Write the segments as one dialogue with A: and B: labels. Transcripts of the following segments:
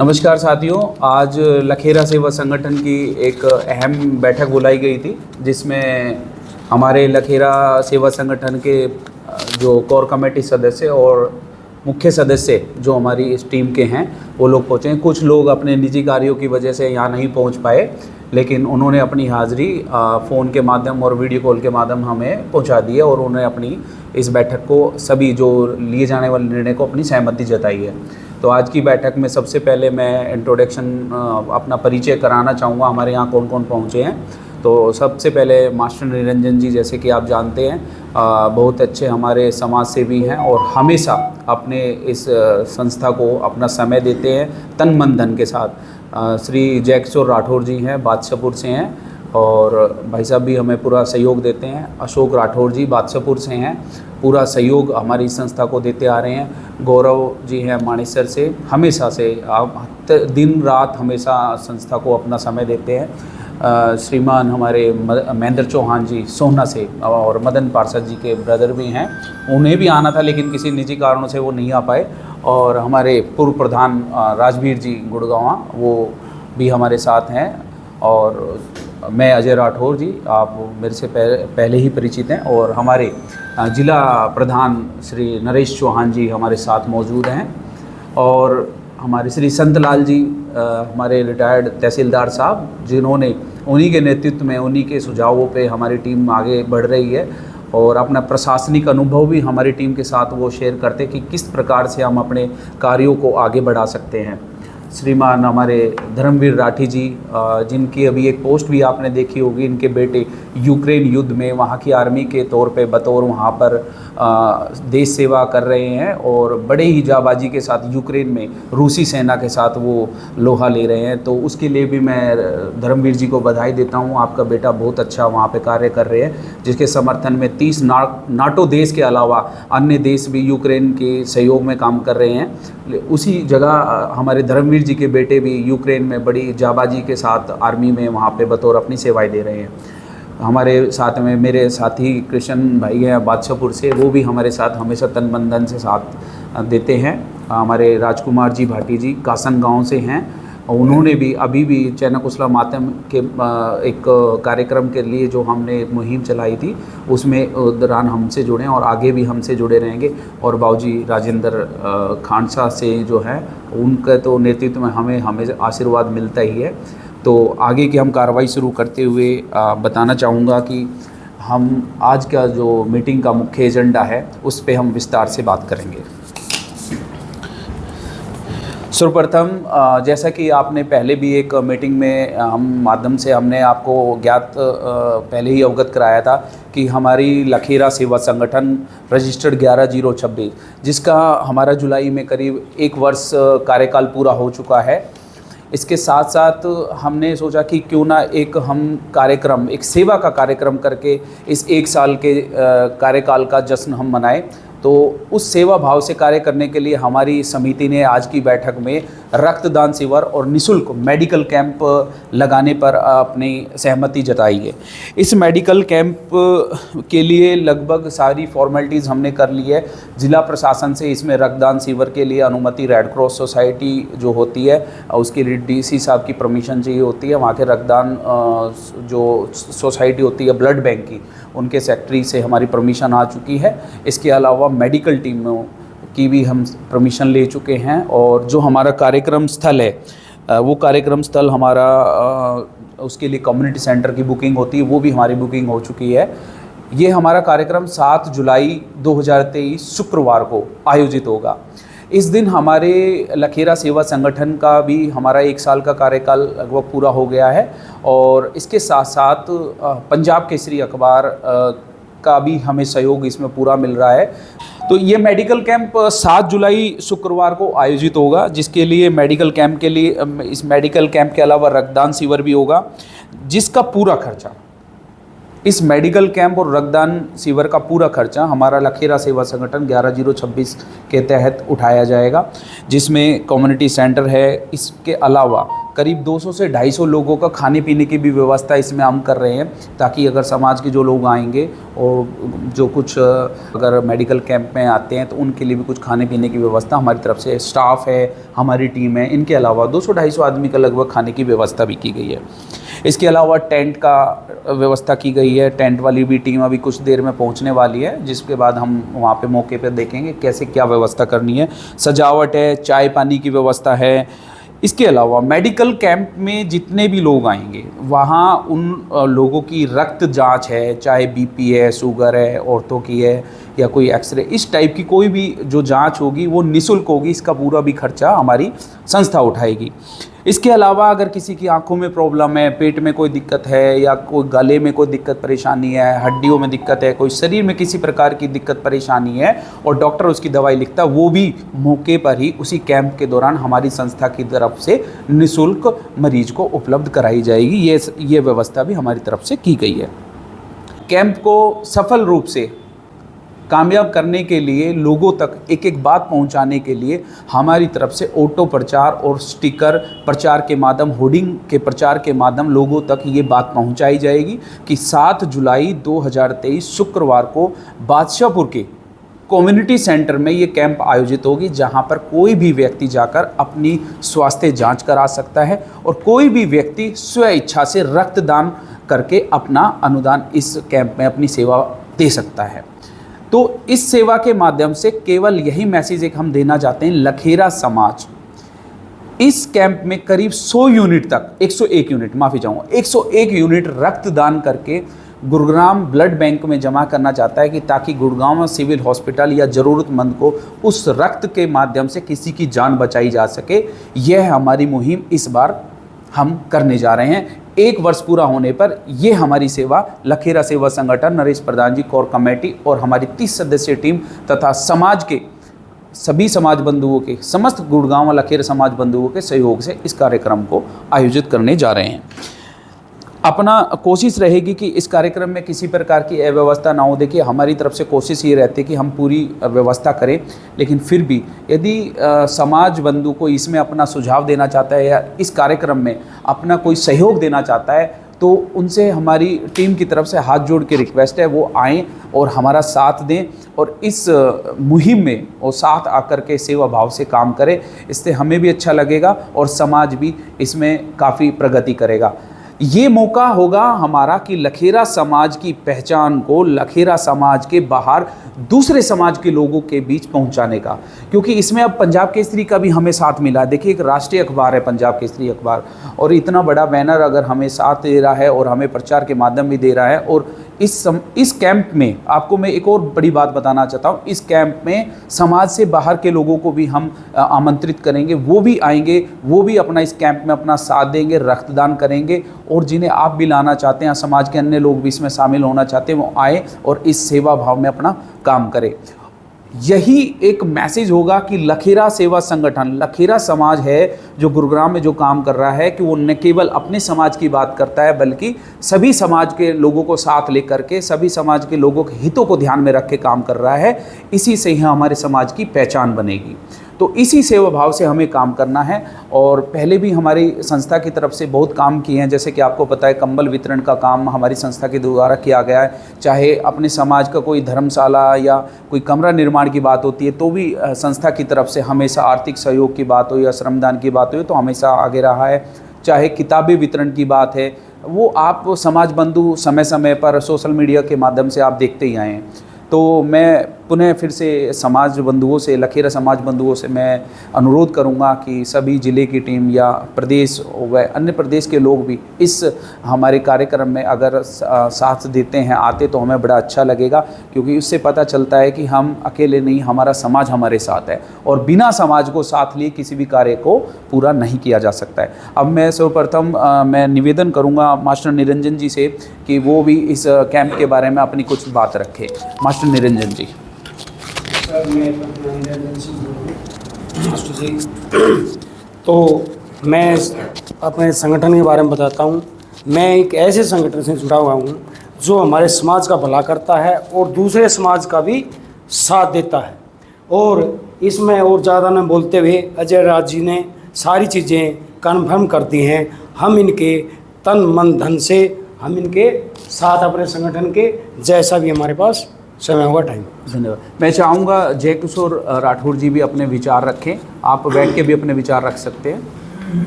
A: नमस्कार साथियों, आज लखेरा सेवा संगठन की एक अहम बैठक बुलाई गई थी जिसमें हमारे लखेरा सेवा संगठन के जो कोर कमेटी सदस्य और मुख्य सदस्य जो हमारी इस टीम के हैं वो लोग पहुँचे। कुछ लोग अपने निजी कार्यों की वजह से यहाँ नहीं पहुँच पाए, लेकिन उन्होंने अपनी हाज़िरी फ़ोन के माध्यम और वीडियो कॉल के माध्यम हमें पहुँचा दी है और उन्होंने अपनी इस बैठक को सभी जो लिए जाने वाले निर्णय को अपनी सहमति जताई है। तो आज की बैठक में सबसे पहले मैं इंट्रोडक्शन अपना परिचय कराना चाहूँगा, हमारे यहाँ कौन कौन पहुँचे हैं। तो सबसे पहले मास्टर निरंजन जी, जैसे कि आप जानते हैं, बहुत अच्छे हमारे समाज सेवी हैं और हमेशा अपने इस संस्था को अपना समय देते हैं तन मन धन के साथ। श्री जय किशोर राठौर जी हैं, बादशाहपुर से हैं और भाई साहब भी हमें पूरा सहयोग देते हैं। अशोक राठौर जी बादशाहपुर से हैं, पूरा सहयोग हमारी संस्था को देते आ रहे हैं। गौरव जी हैं मानेसर से, हमेशा से आप दिन रात हमेशा संस्था को अपना समय देते हैं। श्रीमान हमारे महेंद्र चौहान जी सोहना से और मदन पार्षद जी के ब्रदर भी हैं, उन्हें भी आना था लेकिन किसी निजी कारणों से वो नहीं आ पाए। और हमारे पूर्व प्रधान राजवीर जी गुड़गांव, वो भी हमारे साथ हैं। और मैं अजय राठौर जी, आप मेरे से पहले ही परिचित हैं। और हमारे जिला प्रधान श्री नरेश चौहान जी हमारे साथ मौजूद हैं। और हमारे श्री संतलाल जी, हमारे रिटायर्ड तहसीलदार साहब, जिन्होंने उन्हीं के नेतृत्व में, उन्हीं के सुझावों पे हमारी टीम आगे बढ़ रही है और अपना प्रशासनिक अनुभव भी हमारी टीम के साथ वो शेयर करते कि किस प्रकार से हम अपने कार्यों को आगे बढ़ा सकते हैं। श्रीमान हमारे धर्मवीर राठी जी, जिनकी अभी एक पोस्ट भी आपने देखी होगी, इनके बेटे यूक्रेन युद्ध में वहाँ की आर्मी के तौर पे बतौर वहाँ पर देश सेवा कर रहे हैं और बड़े ही जाबाजी के साथ यूक्रेन में रूसी सेना के साथ वो लोहा ले रहे हैं। तो उसके लिए भी मैं धर्मवीर जी को बधाई देता हूँ। आपका बेटा बहुत अच्छा वहाँ पे कार्य कर रहे हैं, जिसके समर्थन में 30 नाटो देश के अलावा अन्य देश भी यूक्रेन के सहयोग में काम कर रहे हैं। उसी जगह हमारे धर्मवीर जी के बेटे भी यूक्रेन में बड़ी जाबाजी के साथ आर्मी में वहाँ पे बतौर अपनी सेवाएं दे रहे हैं। हमारे साथ में मेरे साथी कृष्ण भाई हैं बादशाहपुर से, वो भी हमारे साथ हमेशा तन मन धन से साथ देते हैं। हमारे राजकुमार जी भाटी जी कासन गांव से हैं, उन्होंने भी अभी भी चैनकुशला मातम के एक कार्यक्रम के लिए जो हमने एक मुहिम चलाई थी उसमें दौरान हमसे जुड़े हैं और आगे भी हमसे जुड़े रहेंगे। और बाबूजी राजेंद्र खानसा से जो है, उनका तो नेतृत्व में हमें आशीर्वाद मिलता ही है। तो आगे की हम कार्रवाई शुरू करते हुए बताना चाहूँगा कि हम आज का जो मीटिंग का मुख्य एजेंडा है उस पे हम विस्तार से बात करेंगे। सर्वप्रथम, जैसा कि आपने पहले भी एक मीटिंग में माध्यम से हमने आपको ज्ञात पहले ही अवगत कराया था कि हमारी लखेरा सेवा संगठन रजिस्टर्ड 11/0/26, जिसका हमारा जुलाई में करीब 1 वर्ष कार्यकाल पूरा हो चुका है। इसके साथ साथ हमने सोचा कि क्यों ना एक हम कार्यक्रम, एक सेवा का कार्यक्रम करके इस 1 साल के कार्यकाल का जश्न हम मनाएं। तो उस सेवा भाव से कार्य करने के लिए हमारी समिति ने आज की बैठक में रक्तदान शिविर और निःशुल्क मेडिकल कैंप लगाने पर अपनी सहमति जताई है। इस मेडिकल कैंप के लिए लगभग सारी फॉर्मेलिटीज़ हमने कर ली है। जिला प्रशासन से इसमें रक्तदान शिविर के लिए अनुमति रेड क्रॉस सोसाइटी जो होती है उसके लिए डीसी साहब की परमिशन चाहिए होती है। वहाँ के रक्तदान जो सोसाइटी होती है ब्लड बैंक की, उनके सेक्रेटरी से हमारी परमिशन आ चुकी है। इसके अलावा मेडिकल टीमों की भी हम परमिशन ले चुके हैं। और जो हमारा कार्यक्रम स्थल है वो कार्यक्रम स्थल हमारा उसके लिए कम्युनिटी सेंटर की बुकिंग होती है, वो भी हमारी बुकिंग हो चुकी है। ये हमारा कार्यक्रम 7 जुलाई 2023 शुक्रवार को आयोजित होगा। इस दिन हमारे लखेरा सेवा संगठन का भी हमारा 1 साल का कार्यकाल लगभग पूरा हो गया है। और इसके साथ साथ पंजाब केसरी अखबार का भी हमें सहयोग इसमें पूरा मिल रहा है। तो ये मेडिकल कैंप 7 जुलाई शुक्रवार को आयोजित होगा, जिसके लिए मेडिकल कैंप के लिए इस मेडिकल कैंप के अलावा रक्तदान शिविर भी होगा, जिसका पूरा खर्चा, इस मेडिकल कैंप और रक्तदान शिविर का पूरा खर्चा हमारा लखेरा सेवा संगठन 11/0/26 के तहत उठाया जाएगा, जिसमें कम्युनिटी सेंटर है। इसके अलावा करीब 200 से 250 लोगों का खाने पीने की भी व्यवस्था इसमें हम कर रहे हैं, ताकि अगर समाज के जो लोग आएंगे और जो कुछ अगर मेडिकल कैंप में आते हैं तो उनके लिए भी कुछ खाने पीने की व्यवस्था हमारी तरफ से, स्टाफ है, हमारी टीम है, इनके अलावा 200-250 आदमी का लगभग खाने की व्यवस्था भी की गई है। इसके अलावा टेंट का व्यवस्था की गई है। टेंट वाली भी टीम अभी कुछ देर में पहुंचने वाली है, जिसके बाद हम वहाँ पे मौके पे देखेंगे कैसे क्या व्यवस्था करनी है। सजावट है, चाय पानी की व्यवस्था है। इसके अलावा मेडिकल कैंप में जितने भी लोग आएंगे वहाँ उन लोगों की रक्त जांच है, चाहे बीपी है, शुगर है, औरतों की है या कोई एक्सरे, इस टाइप की कोई भी जो जांच होगी वो निःशुल्क होगी। इसका पूरा भी खर्चा हमारी संस्था उठाएगी। इसके अलावा अगर किसी की आंखों में प्रॉब्लम है, पेट में कोई दिक्कत है या कोई गले में कोई दिक्कत परेशानी है, हड्डियों में दिक्कत है, कोई शरीर में किसी प्रकार की दिक्कत परेशानी है और डॉक्टर उसकी दवाई लिखता है, वो भी मौके पर ही उसी कैंप के दौरान हमारी संस्था की तरफ से निःशुल्क मरीज को उपलब्ध कराई जाएगी। ये व्यवस्था भी हमारी तरफ से की गई है। कैंप को सफल रूप से कामयाब करने के लिए, लोगों तक एक एक बात पहुंचाने के लिए हमारी तरफ से ऑटो प्रचार और स्टिकर प्रचार के माध्यम, होर्डिंग के प्रचार के माध्यम लोगों तक ये बात पहुंचाई जाएगी कि 7 जुलाई 2023 शुक्रवार को बादशाहपुर के कम्युनिटी सेंटर में ये कैंप आयोजित होगी, जहां पर कोई भी व्यक्ति जाकर अपनी स्वास्थ्य जांच करा सकता है और कोई भी व्यक्ति स्व इच्छा से रक्तदान करके अपना अनुदान इस कैंप में अपनी सेवा दे सकता है। तो इस सेवा के माध्यम से केवल यही मैसेज एक हम देना चाहते हैं, लखेरा समाज इस कैंप में करीब 100 यूनिट तक, 101 यूनिट, माफ़ी चाहूँगा, 101 यूनिट रक्तदान करके गुरुग्राम ब्लड बैंक में जमा करना चाहता है, कि ताकि गुरुग्राम सिविल हॉस्पिटल या ज़रूरतमंद को उस रक्त के माध्यम से किसी की जान बचाई जा सके। यह हमारी मुहिम इस बार हम करने जा रहे हैं। 1 वर्ष पूरा होने पर ये हमारी सेवा लखेरा सेवा संगठन, नरेश प्रधान जी, कोर कमेटी और हमारी 30 सदस्यीय टीम तथा समाज के सभी समाज बंधुओं के, समस्त गुड़गांव व लखेरा समाज बंधुओं के सहयोग से इस कार्यक्रम को आयोजित करने जा रहे हैं। अपना कोशिश रहेगी कि इस कार्यक्रम में किसी प्रकार की अव्यवस्था ना हो। देखिए, हमारी तरफ से कोशिश ये रहती है कि हम पूरी व्यवस्था करें, लेकिन फिर भी यदि समाज बंधु को इसमें अपना सुझाव देना चाहता है या इस कार्यक्रम में अपना कोई सहयोग देना चाहता है, तो उनसे हमारी टीम की तरफ से हाथ जोड़ के रिक्वेस्ट है, वो आएँ और हमारा साथ दें और इस मुहिम में वो साथ आकर के सेवा भाव से काम करें। इससे हमें भी अच्छा लगेगा और समाज भी इसमें काफ़ी प्रगति करेगा। ये मौका होगा हमारा कि लखेरा समाज की पहचान को लखेरा समाज के बाहर दूसरे समाज के लोगों के बीच पहुंचाने का, क्योंकि इसमें अब पंजाब केसरी का भी हमें साथ मिला। देखिए, एक राष्ट्रीय अखबार है पंजाब केसरी अखबार, और इतना बड़ा बैनर अगर हमें साथ दे रहा है और हमें प्रचार के माध्यम भी दे रहा है। और इस कैंप में आपको मैं एक और बड़ी बात बताना चाहता हूँ, इस कैंप में समाज से बाहर के लोगों को भी हम आमंत्रित करेंगे, वो भी आएंगे, वो भी अपना इस कैंप में अपना साथ देंगे, रक्तदान करेंगे, और जिन्हें आप भी लाना चाहते हैं, समाज के अन्य लोग भी इसमें शामिल होना चाहते हैं, वो आए और इस सेवा भाव में अपना काम करें। यही एक मैसेज होगा कि लखेरा सेवा संगठन, लखेरा समाज है जो गुरुग्राम में जो काम कर रहा है, कि वो न केवल अपने समाज की बात करता है, बल्कि सभी समाज के लोगों को साथ लेकर के, सभी समाज के लोगों के हितों को ध्यान में रख के काम कर रहा है। इसी से ही हमारे समाज की पहचान बनेगी। तो इसी सेवा भाव से हमें काम करना है। और पहले भी हमारी संस्था की तरफ से बहुत काम किए हैं, जैसे कि आपको पता है कंबल वितरण का काम हमारी संस्था के द्वारा किया गया है। चाहे अपने समाज का कोई धर्मशाला या कोई कमरा निर्माण की बात होती है, तो भी संस्था की तरफ से हमेशा आर्थिक सहयोग की बात हो या श्रमदान की बात हो तो हमेशा आगे रहा है। चाहे किताबें वितरण की बात है, वो आप समाज बंधु समय समय पर सोशल मीडिया के माध्यम से आप देखते ही आए हैं। तो मैं पुनः फिर से समाज बंधुओं से, लखेरा समाज बंधुओं से मैं अनुरोध करूंगा कि सभी ज़िले की टीम या प्रदेश व अन्य प्रदेश के लोग भी इस हमारे कार्यक्रम में अगर साथ देते हैं, आते, तो हमें बड़ा अच्छा लगेगा, क्योंकि उससे पता चलता है कि हम अकेले नहीं, हमारा समाज हमारे साथ है और बिना समाज को साथ लिए किसी भी कार्य को पूरा नहीं किया जा सकता है। अब मैं सर्वप्रथम मैं निवेदन करूँगा मास्टर निरंजन जी से कि वो भी इस कैंप के बारे में अपनी कुछ बात रखें। मास्टर निरंजन जी।
B: तो मैं अपने संगठन के बारे में बताता हूँ। मैं एक ऐसे संगठन से जुड़ा हुआ हूँ जो हमारे समाज का भला करता है और दूसरे समाज का भी साथ देता है। और इसमें और ज़्यादा न बोलते हुए अजय राज जी ने सारी चीज़ें कन्फर्म करती हैं। हम इनके तन मन धन से हम इनके साथ अपने संगठन के जैसा भी हमारे पास समय होगा टाइम।
A: धन्यवाद। मैं चाहूँगा जय किशोर राठौर जी भी अपने विचार रखें, आप बैठ के भी अपने विचार रख सकते हैं।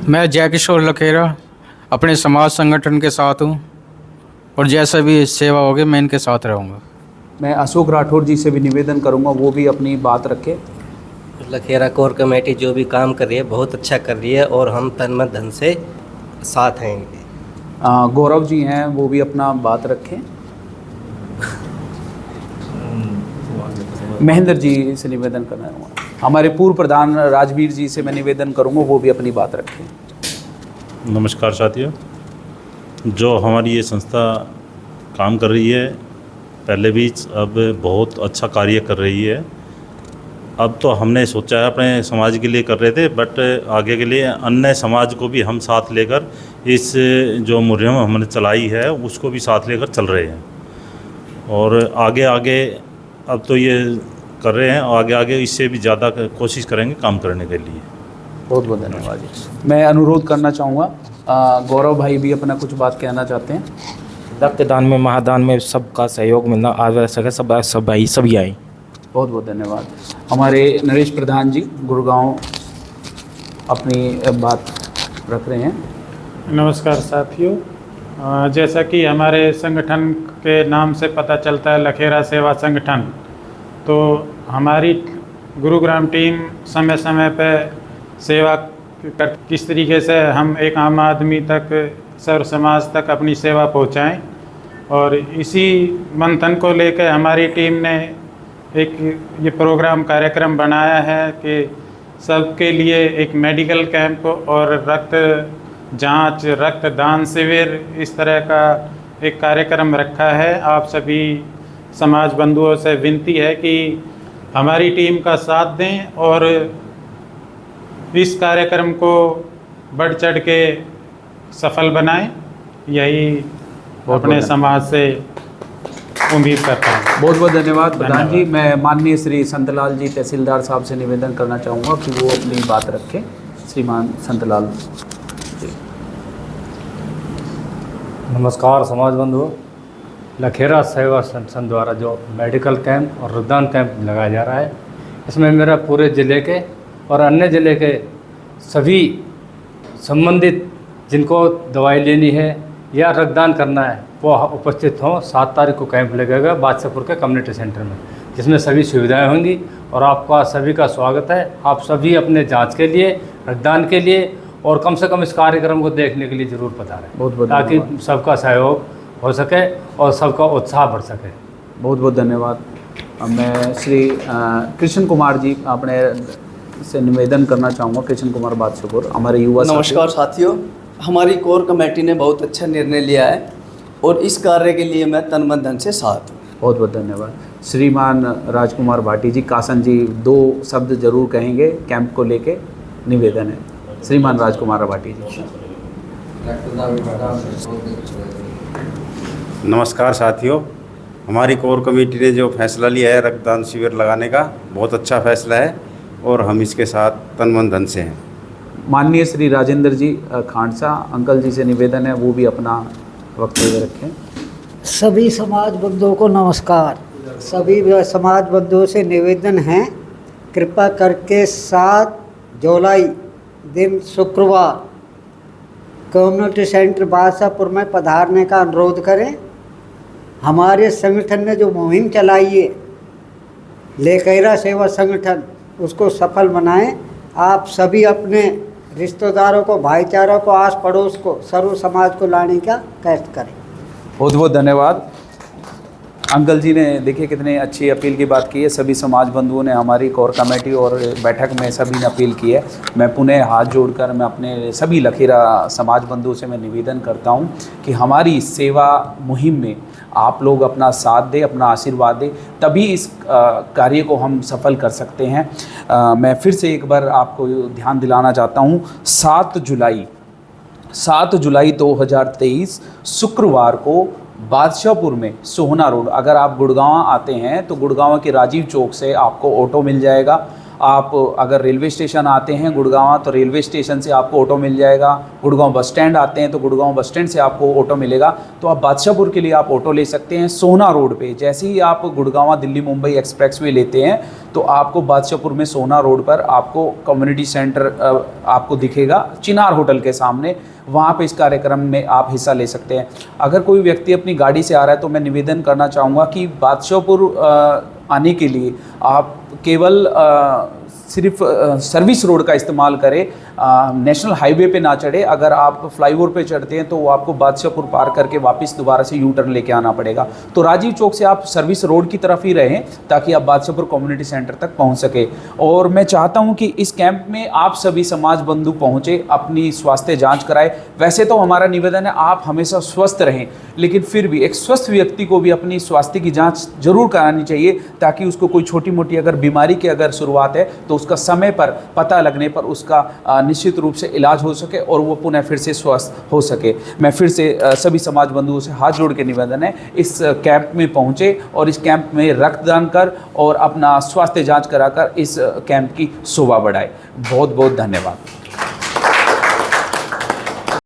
C: मैं जय किशोर लखेरा अपने समाज संगठन के साथ हूँ और जैसा भी सेवा होगी मैं इनके साथ रहूँगा।
A: मैं अशोक राठौर जी से भी निवेदन करूँगा वो भी अपनी बात रखें।
D: लखेरा कोर कमेटी जो भी काम कर रही है बहुत अच्छा कर रही है और हम तन मन धन से साथ हैं इनके।
A: गौरव जी हैं वो भी अपना बात रखें। महेंद्र जी से निवेदन करना है। हमारे पूर्व प्रधान राजवीर जी से मैं निवेदन करूंगा वो भी अपनी बात रखें।
E: नमस्कार साथियों, जो हमारी ये संस्था काम कर रही है पहले भी अब बहुत अच्छा कार्य कर रही है। अब तो हमने सोचा है अपने समाज के लिए कर रहे थे, बट आगे के लिए अन्य समाज को भी हम साथ लेकर इस जो मुहिम हमने चलाई है उसको भी साथ लेकर चल रहे हैं और आगे आगे अब तो ये कर रहे हैं और आगे आगे इससे भी ज़्यादा कोशिश करेंगे काम करने के लिए।
A: बहुत बहुत धन्यवाद जी। मैं अनुरोध करना चाहूँगा गौरव भाई भी अपना कुछ बात कहना चाहते हैं।
F: रक्तदान में महादान में सबका सहयोग मिलना आवश्यक है, सभी आए।
A: बहुत बहुत धन्यवाद। हमारे नरेश प्रधान जी गुड़गांव अपनी बात रख रहे हैं।
G: नमस्कार साथियों, जैसा कि हमारे संगठन के नाम से पता चलता है लखेरा सेवा संगठन, तो हमारी गुरुग्राम टीम समय समय पर सेवा कर किस तरीके से हम एक आम आदमी तक सर्व समाज तक अपनी सेवा पहुंचाएं, और इसी मंथन को लेकर हमारी टीम ने एक ये प्रोग्राम कार्यक्रम बनाया है कि सबके लिए एक मेडिकल कैंप और रक्त जांच, रक्तदान शिविर इस तरह का एक कार्यक्रम रखा है। आप सभी समाज बंधुओं से विनती है कि हमारी टीम का साथ दें और इस कार्यक्रम को बढ़ चढ़ के सफल बनाएं। यही अपने समाज से उम्मीद करता हूँ।
A: बहुत बहुत धन्यवाद प्रधान जी। मैं माननीय श्री संतलाल जी तहसीलदार साहब से निवेदन करना चाहूँगा कि वो अपनी बात रखें। श्रीमान संतलाल जी।
H: नमस्कार समाज बंधुओं, लखेरा सेवा संगठन द्वारा जो मेडिकल कैंप और रक्तदान कैंप लगाया जा रहा है, इसमें मेरा पूरे ज़िले के और अन्य ज़िले के सभी संबंधित जिनको दवाई लेनी है या रक्तदान करना है वो उपस्थित हों। 7 तारीख को कैंप लगेगा बादशाहपुर के कम्युनिटी सेंटर में, जिसमें सभी सुविधाएं होंगी और आपका सभी का स्वागत है। आप सभी अपने जांच के लिए, रक्तदान के लिए और कम से कम इस कार्यक्रम को देखने के लिए ज़रूर पधारें,
A: बहुत बहुत
H: ताकि सबका सहयोग हो सके और सबका उत्साह बढ़ सके।
A: बहुत बहुत धन्यवाद। मैं श्री कृष्ण कुमार जी अपने से निवेदन करना चाहूँगा। कृष्ण कुमार बादशाहपुर हमारे युवा।
I: नमस्कार साथियों, हमारी कोर कमेटी ने बहुत अच्छा निर्णय लिया है और इस कार्य के लिए मैं तन मन धन से साथ हूँ।
A: बहुत बहुत धन्यवाद। श्रीमान राजकुमार भाटी जी, कासन जी 2 शब्द जरूर कहेंगे कैंप को लेके, निवेदन है। श्रीमान राजकुमार भाटी जी।
J: नमस्कार साथियों, हमारी कोर कमेटी ने जो फैसला लिया है रक्तदान शिविर लगाने का, बहुत अच्छा फैसला है और हम इसके साथ तन मन धन से हैं।
A: माननीय श्री राजेंद्र जी खांडसा अंकल जी से निवेदन है वो भी अपना वक्तव्य रखें।
K: सभी समाज बंधुओं को नमस्कार। सभी समाज बंधुओं से निवेदन है, कृपा करके 7 जुलाई दिन शुक्रवार कम्युनिटी सेंटर बादशाहपुर में पधारने का अनुरोध करें। हमारे संगठन ने जो मुहिम चलाई है लखेरा सेवा संगठन, उसको सफल बनाएं। आप सभी अपने रिश्तेदारों को, भाईचारों को, आस पड़ोस को, सर्व समाज को लाने का कष्ट करें।
A: बहुत बहुत धन्यवाद। अंकल जी ने देखिए कितने अच्छी अपील की बात की है। सभी समाज बंधुओं ने हमारी कोर कमेटी और बैठक में सभी ने अपील की है। मैं पुनः हाथ जोड़कर मैं अपने सभी लखेरा समाज बंधुओं से मैं निवेदन करता हूं कि हमारी इस सेवा मुहिम में आप लोग अपना साथ दें, अपना आशीर्वाद दें, तभी इस कार्य को हम सफल कर सकते हैं। मैं फिर से एक बार आपको ध्यान दिलाना चाहता हूँ, 7 जुलाई 2023 शुक्रवार को बादशाहपुर में सोहना रोड, अगर आप गुड़गांव आते हैं तो गुड़गांव के राजीव चौक से आपको ऑटो मिल जाएगा। आप अगर रेलवे स्टेशन आते हैं गुड़गांव तो रेलवे स्टेशन से आपको ऑटो मिल जाएगा, गुड़गांव बस स्टैंड आते हैं तो गुड़गांव बस स्टैंड से आपको ऑटो मिलेगा। तो आप बादशाहपुर के लिए आप ऑटो ले सकते हैं। सोना रोड पे जैसे ही आप गुड़गांव दिल्ली मुंबई एक्सप्रेसवे लेते हैं तो आपको बादशाहपुर में सोना रोड पर आपको कम्युनिटी सेंटर आपको दिखेगा, चिनार होटल के सामने, वहाँ पे इस कार्यक्रम में आप हिस्सा ले सकते हैं। अगर कोई व्यक्ति अपनी गाड़ी से आ रहा है तो मैं निवेदन करना चाहूँगा कि बादशाहपुर आने के लिए आप केवल सिर्फ सर्विस रोड का इस्तेमाल करें, नेशनल हाईवे पे ना चढ़े। अगर आप फ्लाईओवर पे चढ़ते हैं तो वो आपको बादशाहपुर पार करके वापस दोबारा से यू टर्न लेके आना पड़ेगा। तो राजीव चौक से आप सर्विस रोड की तरफ ही रहें ताकि आप बादशाहपुर कम्युनिटी सेंटर तक पहुंच सके। और मैं चाहता हूं कि इस कैंप में आप सभी समाज बंधु पहुंचे, अपनी स्वास्थ्य जाँच कराए। वैसे तो हमारा निवेदन है आप हमेशा स्वस्थ रहें, लेकिन फिर भी एक स्वस्थ व्यक्ति को भी अपनी स्वास्थ्य की जाँच जरूर करानी चाहिए ताकि उसको कोई छोटी मोटी अगर बीमारी की अगर शुरुआत है तो उसका समय पर पता लगने पर उसका निश्चित रूप से इलाज हो सके और वो पुनः फिर से स्वस्थ हो सके। मैं फिर से सभी समाज बंधुओं से हाथ जोड़ के निवेदन है इस कैंप में पहुंचे और इस कैंप में रक्तदान कर और अपना स्वास्थ्य जांच कराकर इस कैंप की शोभा बढ़ाए। बहुत बहुत धन्यवाद।